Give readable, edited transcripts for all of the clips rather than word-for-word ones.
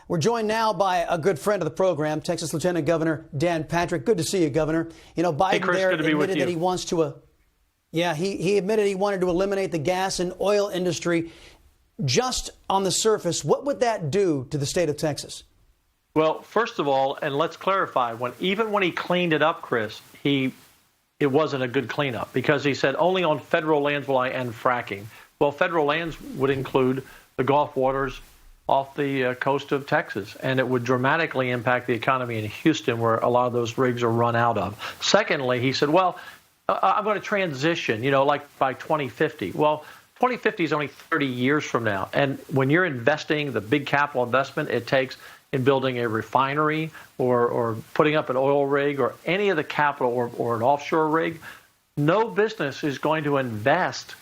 We're joined now by a good friend of the program, Texas Lieutenant Governor Dan Patrick. Good to see you, Governor. You know, Biden Chris, there good to be with admitted you. that he wants to, he admitted he wanted to eliminate the gas and oil industry. Just on the surface, what would that do to the state of Texas? Well, first of all, and let's clarify, even when he cleaned it up, Chris, it wasn't a good cleanup because he said only on federal lands will I end fracking. Well, federal lands would include the Gulf waters off the coast of Texas, and it would dramatically impact the economy in Houston, where a lot of those rigs are run out of. Secondly, he said, well, I'm going to transition, like by 2050. Well, 2050 is only 30 years from now. And when you're investing the big capital investment it takes in building a refinery or putting up an oil rig or any of the capital or an offshore rig, no business is going to invest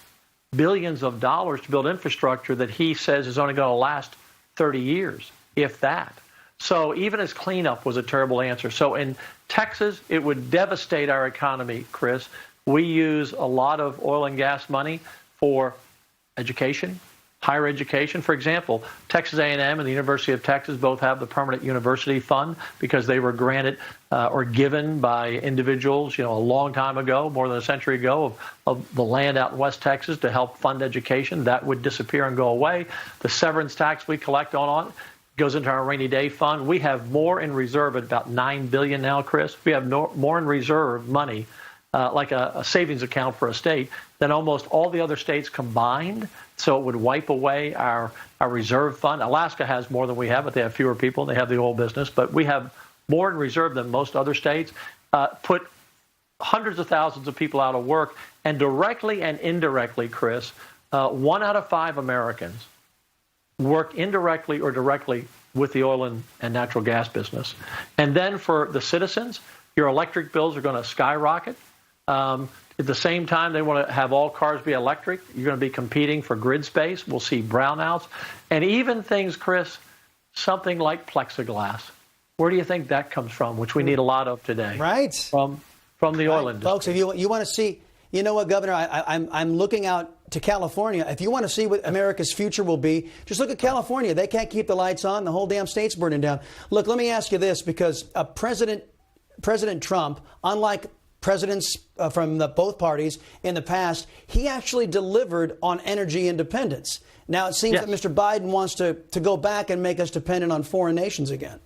billions of dollars to build infrastructure that he says is only going to last 30 years, if that. So even his cleanup was a terrible answer. So in Texas, it would devastate our economy, Chris. We use a lot of oil and gas money for education, higher education. For example, Texas A&M and the University of Texas both have the Permanent University Fund because they were granted or given by individuals, a long time ago, more than a century ago, of the land out in West Texas to help fund education. That would disappear and go away. The severance tax we collect on it goes into our rainy day fund. We have more in reserve at about $9 billion now, Chris. We have more in reserve money, like a savings account for a state, than almost all the other states combined. So it would wipe away our reserve fund. Alaska has more than we have, but they have fewer people. They have the oil business. But we have more in reserve than most other states. Put hundreds of thousands of people out of work. And directly and indirectly, Chris, 1 out of 5 Americans work indirectly or directly with the oil and natural gas business. And then for the citizens, your electric bills are going to skyrocket. At the same time, they want to have all cars be electric. You're going to be competing for grid space. We'll see brownouts. And even things, Chris, something like plexiglass. Where do you think that comes from, which we need a lot of today? Right. From the oil industry. Folks, if you want to see, you know what, Governor, I'm looking out to California. If you want to see what America's future will be, just look at California. They can't keep the lights on. The whole damn state's burning down. Look, let me ask you this, because President Trump, unlike presidents from both parties in the past, he actually delivered on energy independence. Now, it seems that Mr. Biden wants to go back and make us dependent on foreign nations again.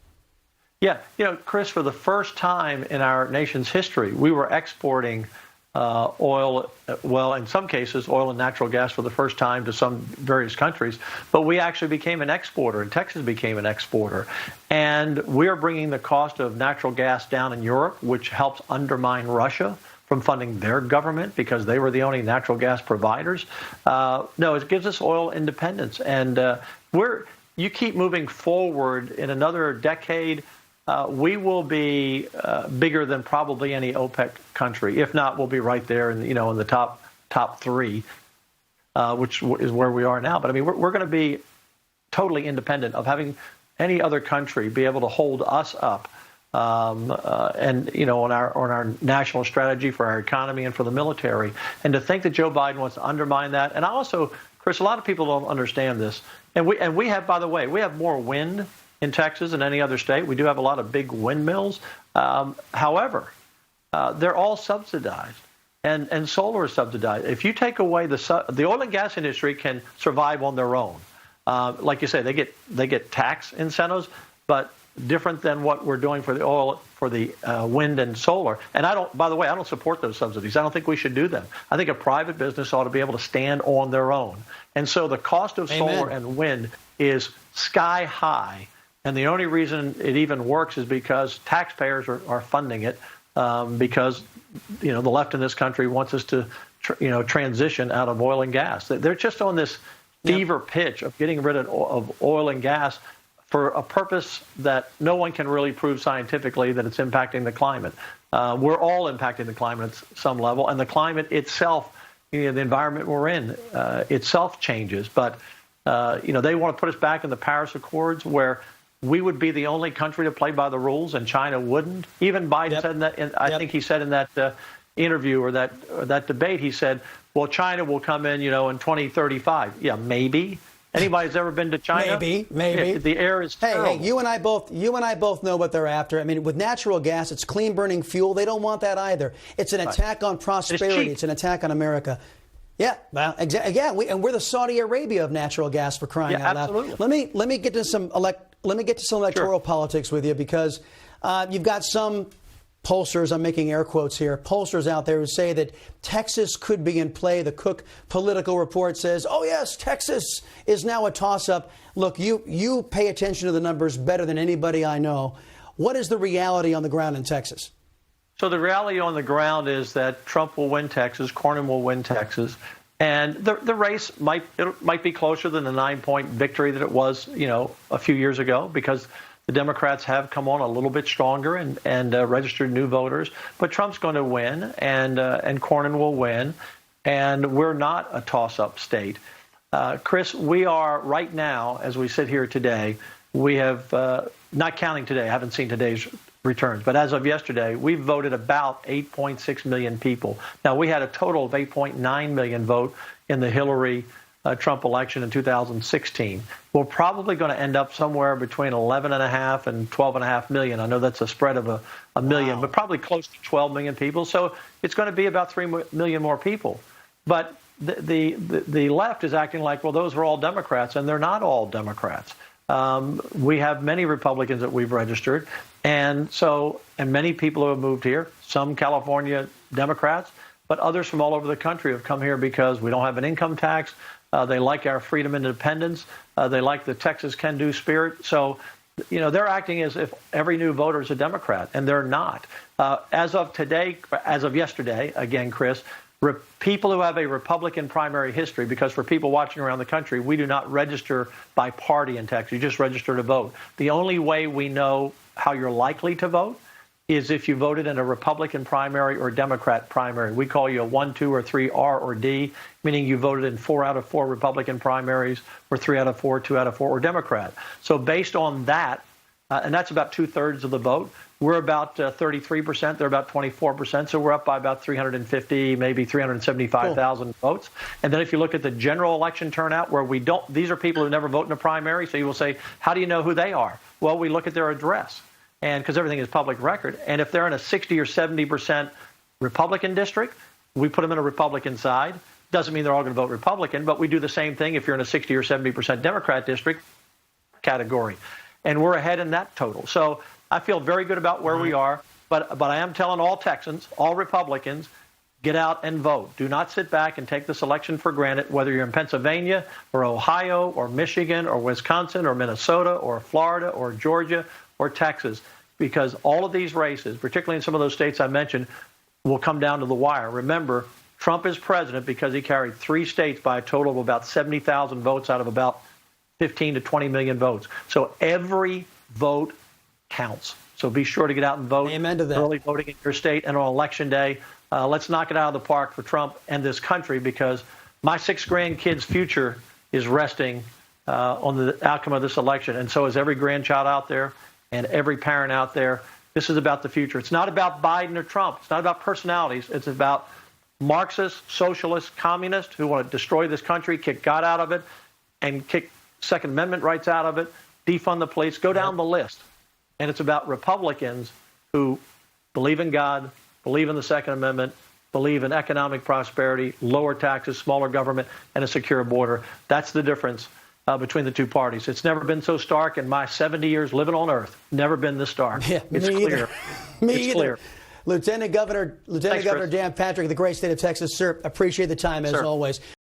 Yeah. Chris, for the first time in our nation's history, we were exporting oil, well, in some cases, oil and natural gas for the first time to some various countries. But we actually became an exporter, and Texas became an exporter. And we are bringing the cost of natural gas down in Europe, which helps undermine Russia from funding their government because they were the only natural gas providers. No, it gives us oil independence. And you keep moving forward in another decade, we will be bigger than probably any OPEC country. If not, we'll be right there in the top 3, which is where we are now. But I mean, we're going to be totally independent of having any other country be able to hold us up, and on our national strategy for our economy and for the military. And to think that Joe Biden wants to undermine that, and also, Chris, a lot of people don't understand this. And we have, by the way, we have more wind in Texas than any other state. We do have a lot of big windmills. However, they're all subsidized, and solar is subsidized. If you take away the oil and gas industry can survive on their own. Like you say, they get tax incentives, but different than what we're doing for the oil, for the wind and solar. And by the way, I don't support those subsidies. I don't think we should do them. I think a private business ought to be able to stand on their own. And so the cost of solar and wind is sky high. And the only reason it even works is because taxpayers are funding it, because the left in this country wants us to transition out of oil and gas. They're just on this fever pitch of getting rid of oil and gas for a purpose that no one can really prove scientifically that it's impacting the climate. We're all impacting the climate at some level, and the climate itself, the environment we're in, itself changes. But they want to put us back in the Paris Accords, where we would be the only country to play by the rules, and China wouldn't. Even Biden said that. I think he said in that interview or that debate, he said, "Well, China will come in, in 2035." Yeah, maybe, Anybody's ever been to China? Maybe. Yeah, the air is terrible. Hey, you and I both know what they're after. I mean, with natural gas, it's clean burning fuel. They don't want that either. It's an attack on prosperity. It's an attack on America. Yeah, well, exactly. Yeah, we're the Saudi Arabia of natural gas, for crying out loud. Absolutely. Let me get to some electoral politics with you, because you've got some pollsters, I'm making air quotes here, pollsters out there who say that Texas could be in play. The Cook Political Report says, oh, yes, Texas is now a toss-up. Look, you pay attention to the numbers better than anybody I know. What is the reality on the ground in Texas? So the reality on the ground is that Trump will win Texas, Cornyn will win Texas, and the race might be closer than the 9-point victory that it was, a few years ago, because the Democrats have come on a little bit stronger and registered new voters. But Trump's going to win, and Cornyn will win, and we're not a toss-up state. Chris, we are right now, as we sit here today, we have, not counting today, I haven't seen today's returns, but as of yesterday, we've voted about 8.6 million people. Now, we had a total of 8.9 million vote in the Hillary Trump election in 2016. We're probably going to end up somewhere between 11.5 and 12.5 million. I know that's a spread of a million, but probably close to 12 million people. So it's going to be about 3 million more people. But the left is acting like, well, those are all Democrats, and they're not all Democrats. We have many Republicans that we've registered, and many people who have moved here, some California Democrats, but others from all over the country have come here because we don't have an income tax. They like our freedom and independence. They like the Texas can-do spirit. So, they're acting as if every new voter is a Democrat, and they're not. As of yesterday, again, Chris, people who have a Republican primary history, because for people watching around the country, we do not register by party in Texas. You just register to vote. The only way we know how you're likely to vote is if you voted in a Republican primary or Democrat primary. We call you a 1, 2, or 3 R or D, meaning you voted in 4 out of 4 Republican primaries, or 3 out of 4, 2 out of 4, or Democrat. So based on that, and that's about 2/3 of the vote, we're about 33%. They're about 24%. So we're up by about 350, maybe 375,000 votes. And then if you look at the general election turnout, where these are people who never vote in a primary. So you will say, how do you know who they are? Well, we look at their address, and because everything is public record. And if they're in a 60 or 70% Republican district, we put them in a Republican side. Doesn't mean they're all going to vote Republican, but we do the same thing if you're in a 60 or 70% Democrat district category. And we're ahead in that total. So I feel very good about where we are, but I am telling all Texans, all Republicans, get out and vote. Do not sit back and take this election for granted, whether you're in Pennsylvania or Ohio or Michigan or Wisconsin or Minnesota or Florida or Georgia or Texas, because all of these races, particularly in some of those states I mentioned, will come down to the wire. Remember, Trump is president because he carried 3 states by a total of about 70,000 votes out of about 15 to 20 million votes. So every vote counts. So be sure to get out and vote. Amen to that. Early voting in your state and on Election Day. Let's knock it out of the park for Trump and this country, because my 6 grandkids' future is resting on the outcome of this election. And so is every grandchild out there and every parent out there. This is about the future. It's not about Biden or Trump. It's not about personalities. It's about Marxists, socialists, communists who want to destroy this country, kick God out of it, and kick Second Amendment rights out of it, defund the police, go down the list. And it's about Republicans who believe in God, believe in the Second Amendment, believe in economic prosperity, lower taxes, smaller government, and a secure border. That's the difference between the two parties. It's never been so stark in my 70 years living on Earth. Never been this stark. Yeah, it's clear. It's clear. Lieutenant Governor Thanks, Dan Patrick of the great state of Texas, sir, appreciate the time as always.